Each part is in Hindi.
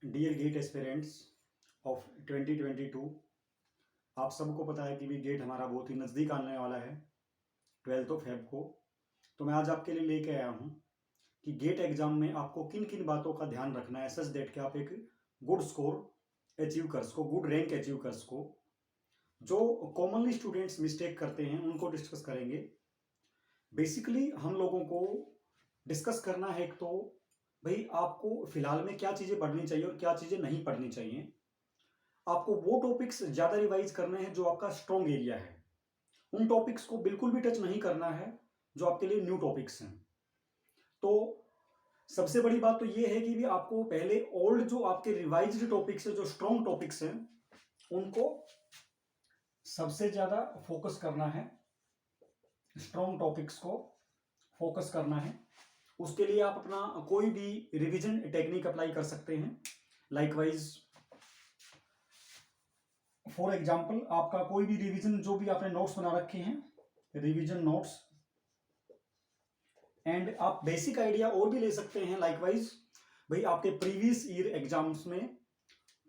डियर गेट एस्पिरेंट्स ऑफ 2022, आप सबको पता है कि भी गेट हमारा बहुत ही नज़दीक आने वाला है 12 फेब को। तो मैं आज आपके लिए लेके आया हूँ कि गेट एग्जाम में आपको किन किन बातों का ध्यान रखना है सच दैट कि आप एक गुड स्कोर अचीव कर सको, गुड रैंक अचीव कर सको। जो कॉमनली स्टूडेंट्स मिस्टेक करते हैं उनको डिस्कस करेंगे। बेसिकली हम लोगों को डिस्कस करना है एक तो भाई आपको फिलहाल में क्या चीज़ें पढ़नी चाहिए और क्या चीज़ें नहीं पढ़नी चाहिए। आपको वो टॉपिक्स ज़्यादा रिवाइज करने हैं जो आपका स्ट्रॉन्ग एरिया है, उन टॉपिक्स को बिल्कुल भी टच नहीं करना है जो आपके लिए न्यू टॉपिक्स हैं। तो सबसे बड़ी बात तो ये है कि भी आपको पहले ओल्ड जो आपके रिवाइज्ड टॉपिक्स है, जो स्ट्रॉन्ग टॉपिक्स हैं, उनको सबसे ज़्यादा फोकस करना है, स्ट्रॉन्ग टॉपिक्स को फोकस करना है। उसके लिए आप अपना कोई भी रिवीजन टेक्निक अप्लाई कर सकते हैं। लाइकवाइज फॉर एग्जाम्पल आपका कोई भी रिवीजन जो भी आपने नोट्स बना रखे हैं, रिवीजन नोट्स, एंड आप बेसिक आइडिया और भी ले सकते हैं। लाइकवाइज भाई आपके प्रीवियस ईयर एग्जाम्स में,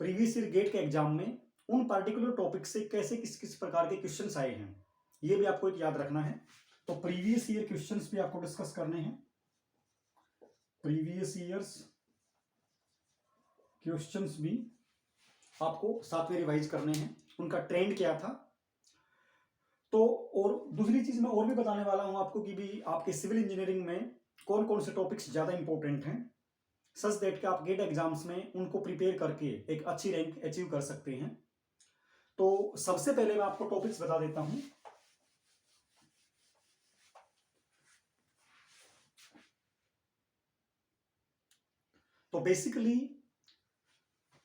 प्रीवियस ईयर गेट के एग्जाम में उन पर्टिकुलर टॉपिक से कैसे किस किस प्रकार के क्वेश्चंस आए हैं, ये भी आपको एक याद रखना है। तो प्रीवियस ईयर क्वेश्चंस भी आपको डिस्कस करने हैं। प्रीवियस ईयर्स क्वेश्चंस भी आपको साथ में रिवाइज करने हैं, उनका ट्रेंड क्या था। तो और दूसरी चीज मैं और भी बताने वाला हूं आपको कि भी आपके सिविल इंजीनियरिंग में कौन कौन से टॉपिक्स ज्यादा इंपॉर्टेंट हैं सच दैट कि आप गेट एग्जाम्स में उनको प्रिपेयर करके एक अच्छी रैंक अचीव कर सकते हैं। तो सबसे पहले मैं आपको टॉपिक्स बता देता हूं। तो बेसिकली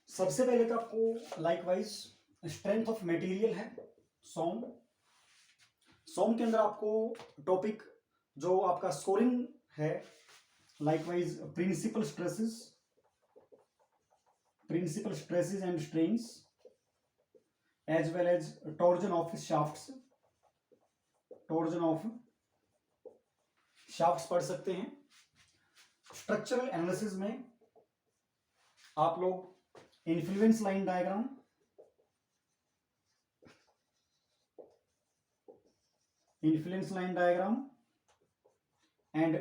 सबसे पहले तो आपको लाइकवाइज स्ट्रेंथ ऑफ मटेरियल है, सोम। सोम के अंदर आपको टॉपिक जो आपका स्कोरिंग है, likewise principal stresses and strains, as well as torsion of shafts, पढ़ सकते हैं। स्ट्रक्चरल एनालिसिस में आप लोग influence line diagram, and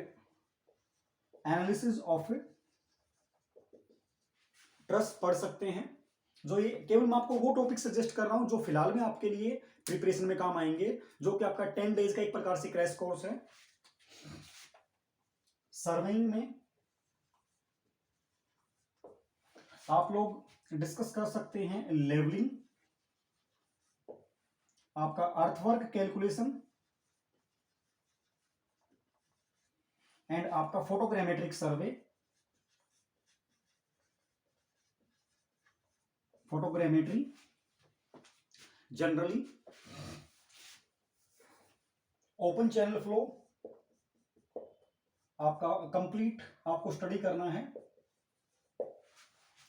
analysis of truss पढ़ सकते हैं। जो ये केवल मैं आपको वो टॉपिक सजेस्ट कर रहा हूं जो फिलहाल में आपके लिए प्रिपरेशन में काम आएंगे, जो कि आपका 10 डेज का एक प्रकार से क्रैश कोर्स है। सर्वेइंग में आप लोग डिस्कस कर सकते हैं लेवलिंग, आपका अर्थवर्क कैलकुलेशन, एंड आपका photogrammetric survey, photogrammetry generally, open channel flow आपका कंप्लीट आपको स्टडी करना है।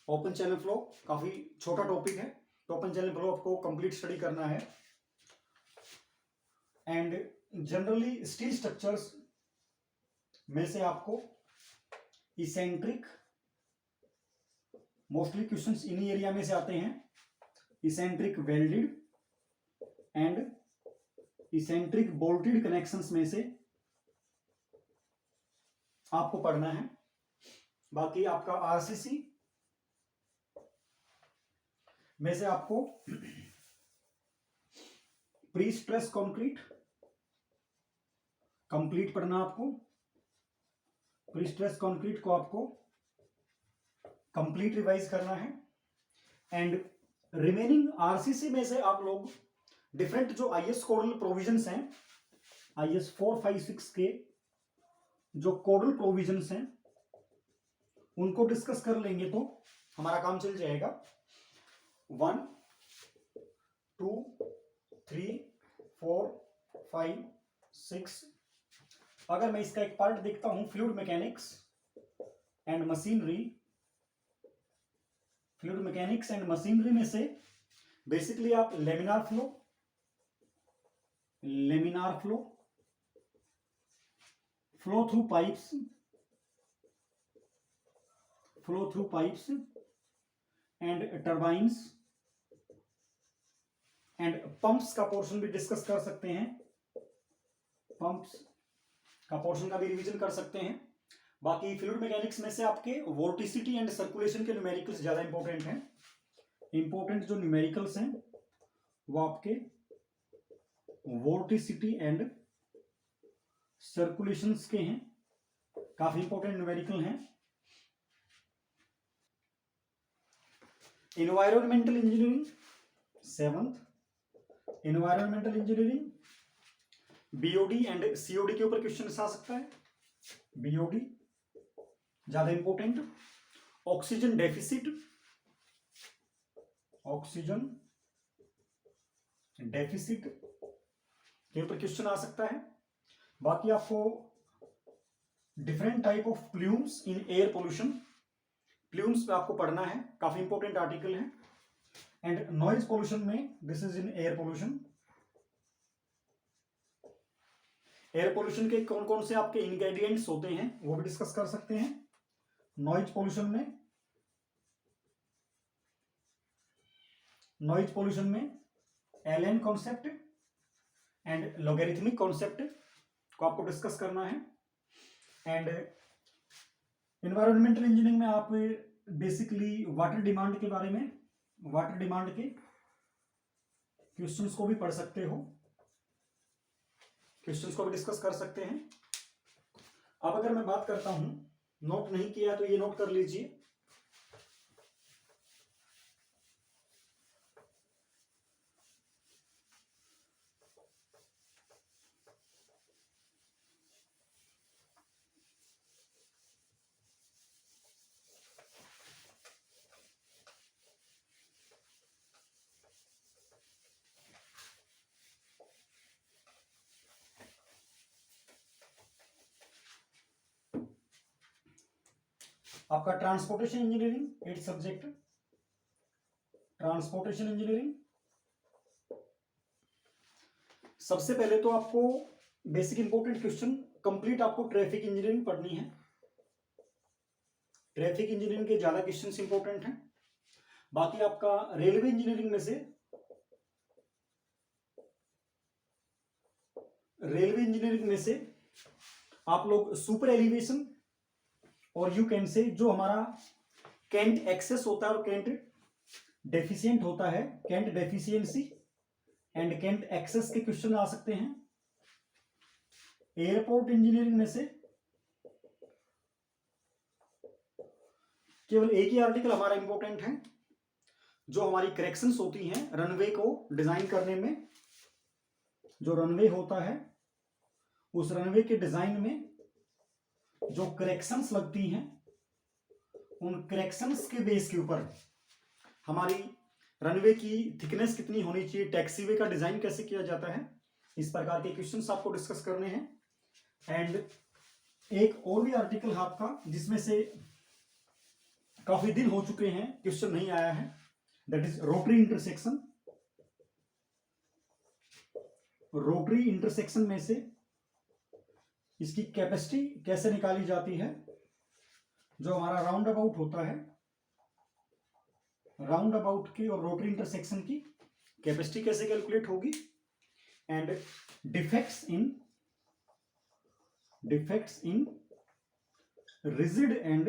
ओपन चैनल फ्लो काफी छोटा टॉपिक है, तो ओपन चैनल फ्लो आपको कंप्लीट स्टडी करना है। एंड जनरली स्टील स्ट्रक्चर्स में से आपको इसेंट्रिक, मोस्टली क्वेश्चंस इन्हीं एरिया में से आते हैं, eccentric welded and eccentric bolted connections में से आपको पढ़ना है। बाकी आपका आरसीसी में से आपको प्री स्ट्रेस कंक्रीट कंप्लीट पढ़ना, आपको प्री स्ट्रेस कंक्रीट को आपको कंप्लीट रिवाइज करना है। एंड रिमेनिंग आरसीसी में से आप लोग डिफरेंट जो आईएस कोडल प्रोविजंस हैं, आईएस 456 के जो कोडल प्रोविजंस हैं उनको डिस्कस कर लेंगे तो हमारा काम चल जाएगा। 1 2 3 4 5 6, अगर मैं इसका एक पार्ट देखता हूं, फ्लूइड मैकेनिक्स एंड मशीनरी में से बेसिकली आप laminar flow through pipes, and turbines and pumps का पोर्शन भी डिस्कस कर सकते हैं, पंप्स का पोर्शन का भी रिवीजन कर सकते हैं। बाकी फ्लूइड मैकेनिक्स में से आपके वोर्टिसिटी एंड सर्कुलेशन के न्यूमेरिकल्स ज्यादा इंपॉर्टेंट हैं। इंपॉर्टेंट जो न्यूमेरिकल्स हैं वो आपके वोर्टिसिटी एंड सर्कुलेशंस के हैं, काफी इंपॉर्टेंट न्यूमेरिकल हैं। Environmental engineering 7th, environmental engineering BOD and COD के ऊपर क्वेश्चन आ सकता है। बीओडी ज्यादा important. Oxygen deficit, oxygen deficit के ऊपर क्वेश्चन आ सकता है। बाकी आपको different type of plumes in air pollution, plumes पे आपको पढ़ना है, काफी इंपॉर्टेंट आर्टिकल है। एंड नॉइज पोल्यूशन में this is in air pollution. Air pollution के कौन कौन से आपके इंग्रेडिएंट्स होते हैं वो भी डिस्कस कर सकते हैं। नॉइज पोल्यूशन में LN concept and logarithmic concept को आपको डिस्कस करना है। एंड एनवायरमेंटल इंजीनियरिंग में आप बेसिकली वाटर डिमांड के बारे में, वाटर डिमांड के क्वेश्चंस को भी पढ़ सकते हो, क्वेश्चंस को भी डिस्कस कर सकते हैं। अब अगर मैं बात करता हूं, नोट नहीं किया तो ये नोट कर लीजिए। आपका transportation engineering 8th subject, transportation engineering. सबसे पहले तो आपको बेसिक इंपॉर्टेंट क्वेश्चन कंप्लीट आपको ट्रैफिक इंजीनियरिंग पढ़नी है। ट्रैफिक इंजीनियरिंग के ज्यादा क्वेश्चंस इंपॉर्टेंट हैं। बाकी आपका रेलवे इंजीनियरिंग में से, रेलवे इंजीनियरिंग में से आप लोग सुपर एलिवेशन और यू कैन से जो हमारा कैंट एक्सेस होता है और कैंट डेफिशिएंट होता है, cant deficiency and cant excess के क्वेश्चन आ सकते हैं। एयरपोर्ट इंजीनियरिंग में से केवल एक ही आर्टिकल हमारा इंपॉर्टेंट है, जो हमारी करेक्शंस होती हैं रनवे को डिजाइन करने में। जो रनवे होता है उस रनवे के डिजाइन में जो करेक्शंस लगती हैं, उन करेक्शंस के बेस के ऊपर हमारी रनवे की थिकनेस कितनी होनी चाहिए, टैक्सीवे का डिजाइन कैसे किया जाता है, इस प्रकार के क्वेश्चंस आपको डिस्कस करने हैं। एंड एक और भी आर्टिकल है आपका जिसमें से काफी दिन हो चुके हैं क्वेश्चन नहीं आया है, that is rotary intersection. Rotary intersection में से इसकी कैपेसिटी कैसे निकाली जाती है, जो हमारा राउंड अबाउट होता है, राउंड अबाउट की और रोटरी इंटरसेक्शन की कैपेसिटी कैसे कैलकुलेट होगी। And defects in rigid and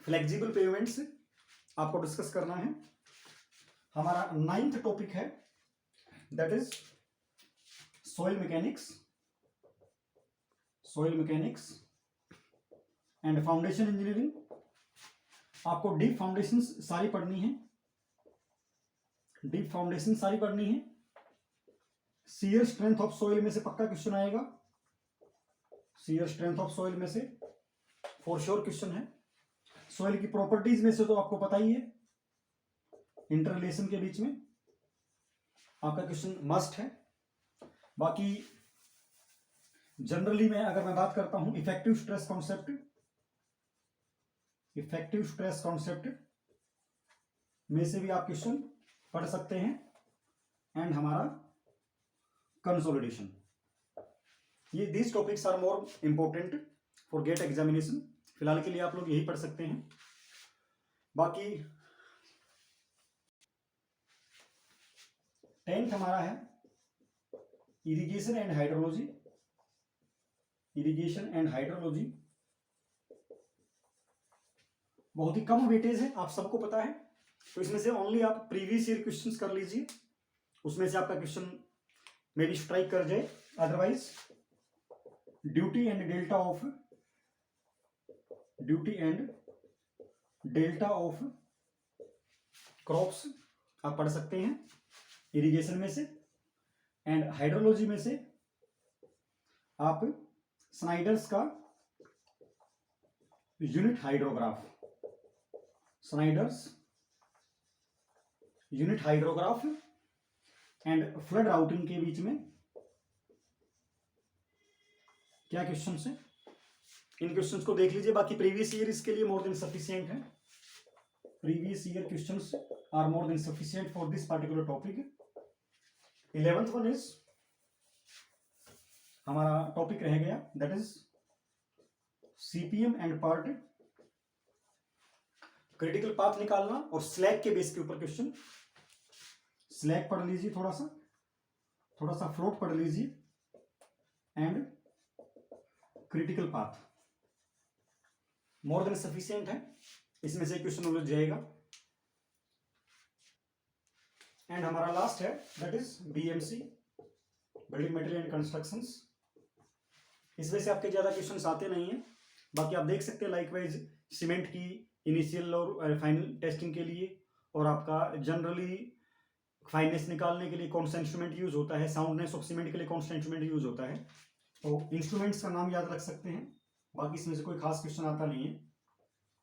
flexible payments आपको डिस्कस करना है। हमारा 9th टॉपिक है that is soil mechanics and foundation engineering. आपको डीप फाउंडेशन सारी पढ़नी है, डीप फाउंडेशन सारी पढ़नी है। शियर स्ट्रेंथ ऑफ सॉइल में से पक्का क्वेश्चन आएगा, शियर स्ट्रेंथ ऑफ सॉइल में से फॉर श्योर क्वेश्चन है। सॉइल की प्रॉपर्टीज में से तो आपको पता ही है, इंटररिलेशन के बीच में आपका क्वेश्चन मस्ट है। बाकी जनरली मैं अगर मैं बात करता हूं इफेक्टिव स्ट्रेस कॉन्सेप्ट में से भी आप क्वेश्चन पढ़ सकते हैं। एंड हमारा कंसोलिडेशन, ये these topics are more important for GATE examination. फिलहाल के लिए आप लोग यही पढ़ सकते हैं। बाकी 10th हमारा है irrigation and hydrology. Irrigation and hydrology बहुत ही कम वेटेज है, आप सबको पता है। तो इसमें से ओनली आप प्रीवियस ईयर क्वेश्चंस कर लीजिए, उसमें से आपका क्वेश्चन मे बी स्ट्राइक कर जाए। Otherwise duty and delta of crops आप पढ़ सकते हैं इरिगेशन में से, एंड हाइड्रोलॉजी में से आप स्नाइडर्स का unit hydrograph, Snyder's unit hydrograph and flood routing के बीच में क्या क्वेश्चन है, इन क्वेश्चंस को देख लीजिए। बाकी प्रीवियस ईयर इसके लिए मोर देन सफिशिएंट है। Previous year questions are more than sufficient for this particular topic. 11th one is हमारा टॉपिक रह गया, that is CPM and PERT, critical path निकालना और स्लैग के बेस के ऊपर क्वेश्चन। स्लैग पढ़ लीजिए, थोड़ा सा फ्लोट पढ़ लीजिए and critical path more than sufficient है, इसमें से क्वेश्चन उलझ जाएगा। एंड हमारा लास्ट है that is BMC, building material and constructions. इसमें से आपके ज्यादा क्वेश्चन आते नहीं है, बाकी आप देख सकते हैं लाइकवाइज सीमेंट की इनिशियल और फाइनल टेस्टिंग के लिए, और आपका जनरली फाइनेस निकालने के लिए कौन सा इंस्ट्रूमेंट यूज होता है, साउंडनेस ऑफ सीमेंट के लिए कौन सा इंस्ट्रूमेंट यूज होता है, तो इंस्ट्रूमेंट्स का नाम याद रख सकते हैं। बाकी इसमें से कोई खास क्वेश्चन आता नहीं है।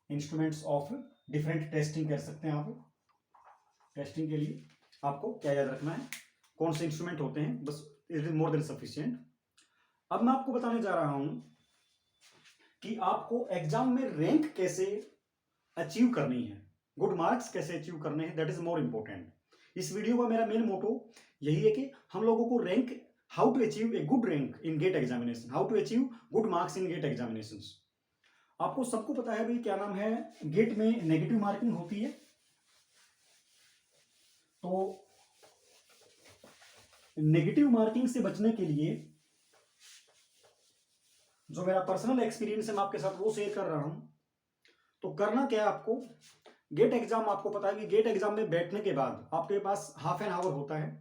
इंस्ट्रूमेंट्स ऑफ डिफरेंट टेस्टिंग कर सकते हैं आप, टेस्टिंग के लिए आपको क्या याद रखना है, कौन से इंस्ट्रूमेंट होते हैं, बस it is more than sufficient. अब मैं आपको बताने जा रहा हूं कि आपको एग्जाम में रैंक कैसे अचीव करनी है, गुड मार्क्स कैसे अचीव करने हैं, दैट इज मोर इंपॉर्टेंट। इस वीडियो का मेरा मेन मोटो यही है कि हम लोगों को rank, how to achieve a good rank in GATE examination, how to achieve good marks in GATE examinations. आपको सबको पता है भाई क्या नाम है, गेट में नेगेटिव मार्किंग होती है। तो नेगेटिव मार्किंग से बचने के लिए जो मेरा पर्सनल एक्सपीरियंस है मैं आपके साथ वो शेयर कर रहा हूं। तो करना क्या है आपको, गेट एग्जाम आपको पता है कि गेट एग्जाम में बैठने के बाद आपके पास हाफ एन आवर होता है।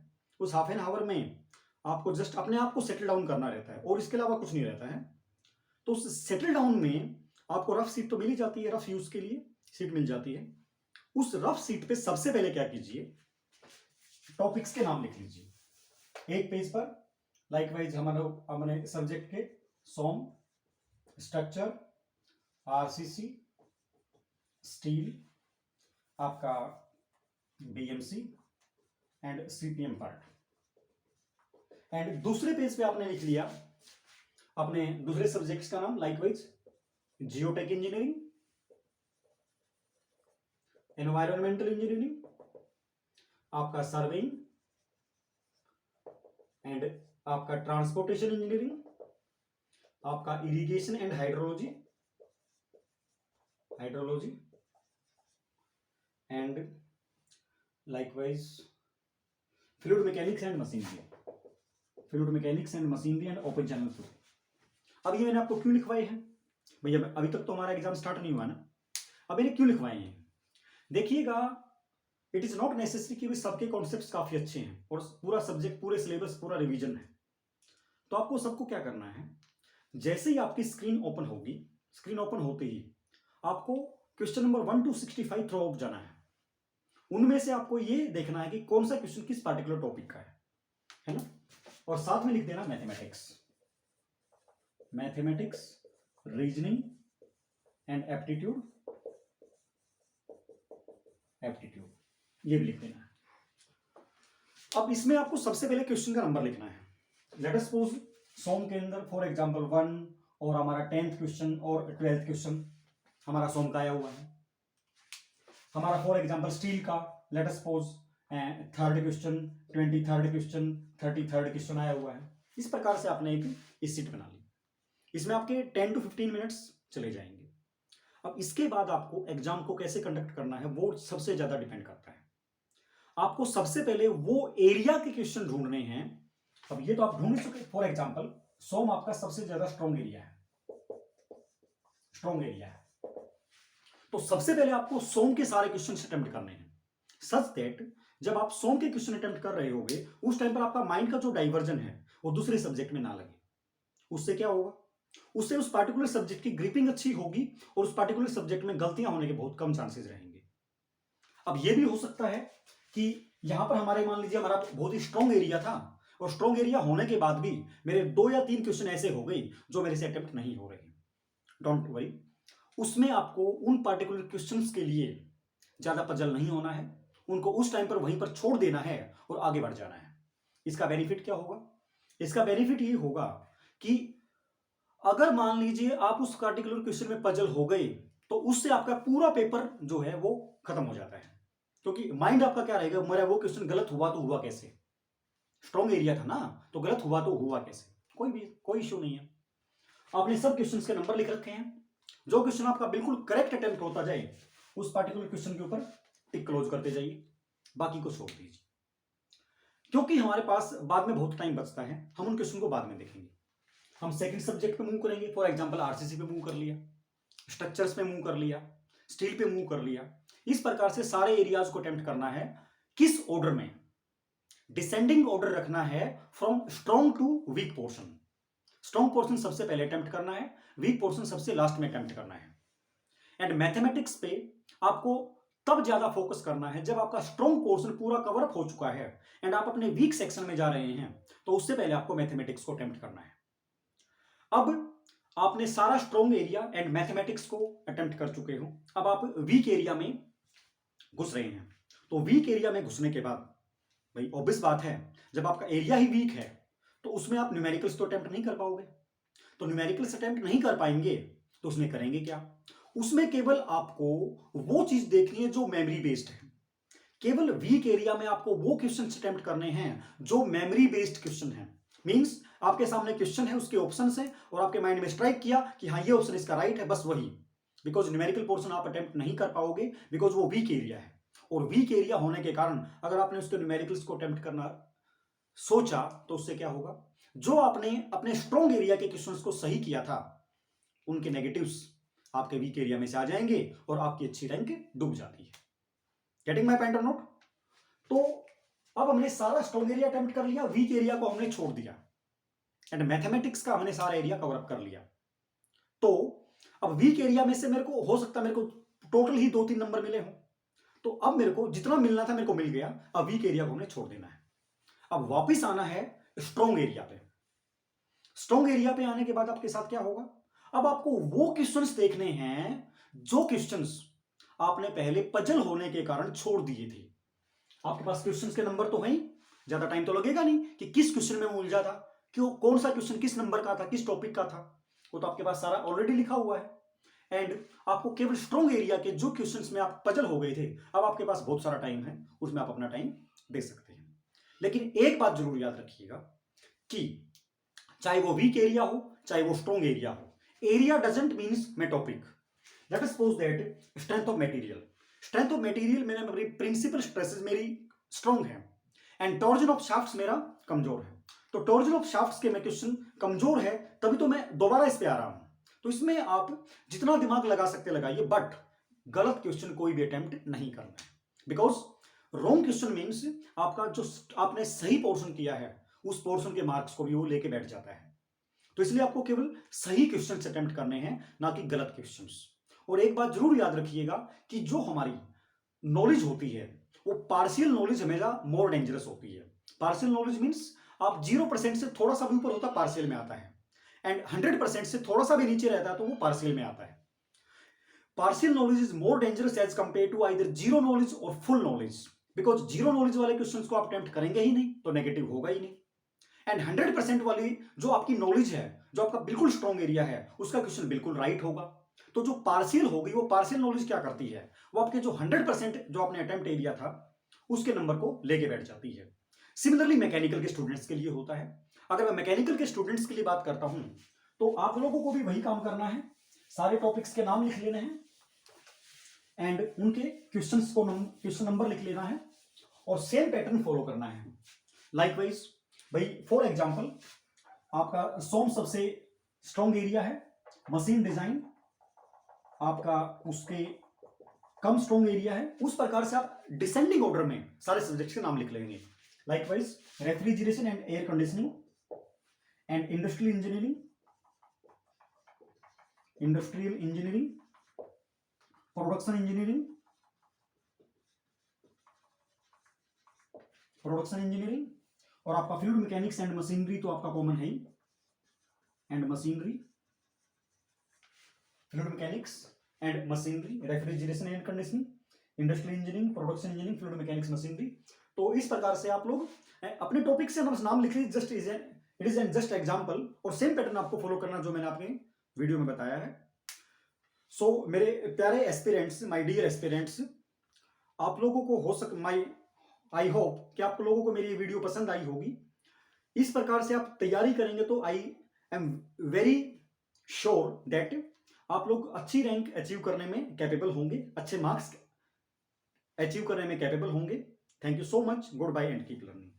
उस हाफ एन आवर में आपको जस्ट अपने आप को सेटल डाउन करना रहता है और इसके अलावा कुछ नहीं रहता है। तो उस सेटल डाउन में आपको रफ सीट तो मिल ही जाती है, रफ यूज के लिए सीट मिल जाती है। उस रफ सीट पे सबसे पहले क्या कीजिए, टॉपिक्स के नाम लिख लीजिए एक पेज पर। लाइकवाइज हमारे सब्जेक्ट के सॉम, स्ट्रक्चर, आरसीसी, स्टील, आपका BMC and CPM part. And दूसरे पेज पे आपने लिख लिया अपने दूसरे सब्जेक्ट्स का नाम, likewise geotech engineering, environmental engineering, आपका सर्वेइंग एंड आपका ट्रांसपोर्टेशन इंजीनियरिंग, आपका irrigation and hydrology and likewise fluid mechanics and machinery and open channel flow. अब ये मैंने आपको क्यों लिखवाए हैं भैया, अभी तक तो हमारा एग्जाम स्टार्ट नहीं हुआ ना, अब मैंने क्यों लिखवाए हैं देखिएगा। इट इज नॉट नेसेसरी कि सबके कॉन्सेप्ट्स काफी अच्छे हैं और पूरा सब्जेक्ट, पूरे सिलेबस, पूरा रिवीजन है। तो आपको सबको क्या करना है, जैसे ही आपकी स्क्रीन ओपन होगी, स्क्रीन ओपन होते ही आपको question number 1 to 65 throughout जाना है। उनमें से आपको ये देखना है कि कौन सा क्वेश्चन किस पार्टिकुलर टॉपिक का है ना। और साथ में लिख देना मैथमेटिक्स, रीजनिंग एंड एप्टीट्यूड, ये भी लिख देना है। अब इसमें आपको सबसे पहले क्वेश्चन का नंबर लिखना है। लेट अस सपोज सॉम के अंदर फॉर एग्जांपल 1 और हमारा 10th क्वेश्चन और 12th क्वेश्चन हमारा सॉम का आया हुआ है। हमारा फॉर एग्जांपल स्टील का let us suppose 3rd question, 23rd question, 33rd question आया हुआ है। इस प्रकार से आपने एक शीट बना ली, इसमें आपके 10 to 15 मिनट्स चले जाएंगे। अब इसके बाद आपको एग्जाम को कैसे कंडक्ट करना है वो सबसे ज्यादा डिपेंड करता है। आपको सबसे पहले वो एरिया के क्वेश्चन ढूंढने हैं। अब ये तो आप ढूंढ चुके। फॉर एग्जांपल सोम आपका सबसे ज्यादा स्ट्रॉन्ग एरिया है, स्ट्रॉन्ग एरिया है। तो सबसे पहले आपको सोम के सारे क्वेश्चन अटेम्प्ट करने हैं, सच दैट जब आप सोम के क्वेश्चन अटेम्प्ट कर रहे होगे उस टाइम पर आपका माइंड का जो डाइवर्जन है वो दूसरे सब्जेक्ट में ना लगे। उससे क्या होगा, उससे उस पार्टिकुलर सब्जेक्ट की ग्रिपिंग अच्छी होगी और उस पार्टिकुलर सब्जेक्ट में गलतियां होने के बहुत कम चांसेस रहेंगे। अब यह भी हो सकता है कि यहां पर हमारे मान लीजिए हमारा बहुत ही स्ट्रॉन्ग एरिया था और स्ट्रॉन्ग एरिया होने के बाद भी मेरे 2 या 3 क्वेश्चन ऐसे हो गए जो मेरे से अटेम्प्ट नहीं हो रहे। डोंट वरी, उसमें आपको उन पार्टिकुलर क्वेश्चंस के लिए ज्यादा पजल नहीं होना है, उनको उस टाइम पर वहीं पर छोड़ देना है और आगे बढ़ जाना है। इसका बेनिफिट क्या होगा, इसका बेनिफिट ये होगा कि अगर मान लीजिए आप उस पार्टिकुलर क्वेश्चन में पजल हो गए तो उससे आपका पूरा पेपर जो है वो खत्म हो जाता है। क्योंकि माइंड आपका क्या रहेगा, मेरा वो क्वेश्चन गलत हुआ तो हुआ कैसे, स्ट्रॉन्ग एरिया था ना, तो गलत हुआ तो हुआ कैसे, कोई इश्यू नहीं है। आपने सब क्वेश्चंस के नंबर लिख रखे हैं, जो क्वेश्चन आपका बिल्कुल करेक्ट अटेम्प्ट होता जाए उस पार्टिकुलर क्वेश्चन के ऊपर टिक क्लोज करते जाइए, बाकी को छोड़ दीजिए। क्योंकि हमारे पास बाद में बहुत टाइम बचता है, हम उन क्वेश्चन को बाद में देखेंगे। हम सेकंड सब्जेक्ट पे मूव करेंगे। फॉर एग्जांपल आरसीसी पे मूव कर लिया, स्ट्रक्चर्स पे मूव कर लिया, स्टील पे मूव कर लिया। इस प्रकार से सारे एरियाज को अटेम्प्ट करना है। किस ऑर्डर में, डिसेंडिंग ऑर्डर रखना है, from strong to weak portion. Strong portion सबसे पहले अटेम्प्ट करना है, वीक पोर्शन सबसे लास्ट में अटेम्प्ट करना है। एंड मैथमेटिक्स पे आपको तब ज्यादा फोकस करना है जब आपका स्ट्रॉन्ग पोर्शन पूरा कवर अप हो चुका है एंड आप अपने वीक सेक्शन में जा रहे हैं, तो उससे पहले आपको मैथमेटिक्स को अटेम्प्ट करना है। अब आपने सारा स्ट्रॉन्ग एरिया एंड मैथमेटिक्स को अटेम्प्ट कर चुके हो, अब आप वीक एरिया में घुस रहे हैं। तो वीक एरिया में घुसने के बाद भाई ऑब्वियस बात है, जब आपका एरिया ही वीक है तो उसमें आप न्यूमेरिकल्स तो अटेम्प्ट नहीं कर पाओगे। तो न्यूमेरिकल्स अटेम्प्ट नहीं कर पाएंगे तो उसमें करेंगे क्या, उसमें केवल आपको वो चीज देखनी है जो मेमोरी बेस्ड है। केवल वीक एरिया में आपको वो क्वेश्चन अटेम्प्ट करने हैं जो मेमोरी बेस्ड क्वेश्चन है। मींस आपके सामने क्वेश्चन है, उसके ऑप्शंस हैं और आपके माइंड में स्ट्राइक किया कि हाँ ये ऑप्शन इसका राइट है, बस वही। बिकॉज न्यूमेरिकल पोर्शन आप अटेम्प्ट नहीं कर पाओगे बिकॉज वो वीक एरिया है। और वीक एरिया होने के कारण अगर आपने उसके न्यूमेरिकल्स को अटेम्प्ट करना सोचा तो उससे क्या होगा, जो आपने अपने स्ट्रॉन्ग एरिया के क्वेश्चंस को सही किया था उनके नेगेटिव्स आपके वीक एरिया में से आ जाएंगे और आपकी अच्छी रैंक डूब जाती है। गेटिंग माय पॉइंट और नोट। तो अब हमने सारा स्ट्रॉन्ग एरिया अटेम्प्ट कर लिया, वीक एरिया को हमने छोड़ दिया एंड मैथमेटिक्स का हमने सारा एरिया कवर अप कर लिया। तो अब वीक एरिया में से मेरे को हो सकता है मेरे को टोटल ही 2-3 नंबर मिले हो, तो अब मेरे को जितना मिलना था मेरे को मिल गया। अब वीक एरिया को हमने छोड़ देना है, अब वापिस आना है स्ट्रॉन्ग एरिया पे। स्ट्रॉन्ग एरिया पे आने के बाद आपके साथ क्या होगा, अब आपको वो क्वेश्चंस देखने हैं जो क्वेश्चंस आपने पहले पजल होने के कारण छोड़ दिए थे। आपके पास क्वेश्चंस के नंबर तो है ही, ज्यादा टाइम तो लगेगा नहीं कि किस क्वेश्चन में उलझा था, क्यों, कौन सा क्वेश्चन किस नंबर का था, किस टॉपिक का था, वो तो आपके पास सारा ऑलरेडी लिखा हुआ है। एंड आपको केवल स्ट्रॉन्ग एरिया के जो क्वेश्चंस में आप पजल हो गए थे, अब आपके पास बहुत सारा टाइम है, उसमें आप अपना टाइम दे सकते हैं। लेकिन एक बात जरूर याद रखिएगा कि चाहे वो वीक एरिया हो चाहे वो स्ट्रॉन्ग एरिया हो, एरिया डजंट मीन्स मैं topic. Let us suppose that strength of material, strength of material मेरी प्रिंसिपल स्ट्रेसेस मेरी स्ट्रॉन्ग है एंड टॉर्जन ऑफ शाफ्ट्स मेरा कमजोर है। तो टॉर्जन ऑफ शाफ्ट्स के में क्वेश्चन कमजोर है तभी तो मैं दोबारा इस पे आ रहा हूं। तो इसमें आप जितना दिमाग लगा सकते लगाइए, बट गलत क्वेश्चन कोई भी अटेम्प्ट नहीं करना है। बिकॉज रॉन्ग क्वेश्चन मीन्स आपका जो आपने सही पोर्शन किया है उस पोर्शन के मार्क्स को भी वो लेके बैठ जाता है। तो इसलिए आपको केवल सही क्वेश्चंस अटेम्प्ट करने हैं, ना कि गलत क्वेश्चंस। और एक बात जरूर याद रखिएगा कि जो हमारी नॉलेज होती है वो पार्शियल नॉलेज हमेशा मोर डेंजरस होती है। पार्शियल नॉलेज मीन्स आप 0% से थोड़ा सा भी ऊपर होता पार्शियल में आता है एंड 100% से थोड़ा सा भी नीचे रहता है तो वो पार्शियल में आता है। Partial knowledge is more dangerous as compare to either zero knowledge और full knowledge. Because zero knowledge वाले क्वेश्चंस को आप अटेम्प्ट करेंगे ही नहीं तो नेगेटिव होगा ही नहीं। एंड 100% वाली जो आपकी नॉलेज है, जो आपका बिल्कुल स्ट्रॉन्ग एरिया है, उसका क्वेश्चन बिल्कुल राइट होगा। तो जो पार्शियल होगी वो पार्शियल नॉलेज क्या करती है, वो आपके जो 100% जो आपने अटेम्प्ट एरिया था उसके नंबर को लेके बैठ जाती है। सिमिलरली मैकेनिकल के स्टूडेंट्स के लिए होता है। अगर मैं मैकेनिकल के स्टूडेंट्स के लिए बात करता हूं तो आप लोगों को भी वही काम करना है, सारे टॉपिक्स के नाम लिख लेने हैं एंड उनके क्वेश्चंस को क्वेश्चन नंबर लिख लेना है और सेम पैटर्न फॉलो करना है। लाइकवाइज भाई फॉर एग्जांपल आपका सोम सबसे स्ट्रॉन्ग एरिया है, मशीन डिजाइन आपका उसके कम स्ट्रॉन्ग एरिया है, उस प्रकार से आप डिसेंडिंग ऑर्डर में सारे सब्जेक्ट्स के नाम लिख लेंगे। Likewise refrigeration and air conditioning and industrial engineering, production engineering और आपका फ्लूइड मैकेनिक्स एंड मशीनरी तो आपका कॉमन है ही, and machinery, fluid mechanics and machinery, refrigeration and conditioning, industrial engineering, production engineering, fluid mechanics, machinery. तो इस प्रकार से आप लोग अपने टॉपिक से नाम लिख लीजिए, just it is an just example, और सेम पैटर्न आपको फॉलो करना जो मैंने आपके वीडियो में बताया है। सो मेरे प्यारे एस्पिरेंट्स, माय डियर एस्पिरेंट्स, आप लोगों को हो सक आई होप कि आप लोगों को मेरी वीडियो पसंद आई होगी। इस प्रकार से आप तैयारी करेंगे तो I am very sure that आप लोग अच्छी रैंक अचीव करने में कैपेबल होंगे, अच्छे मार्क्स अचीव करने में कैपेबल होंगे। Thank you so much, goodbye and keep learning.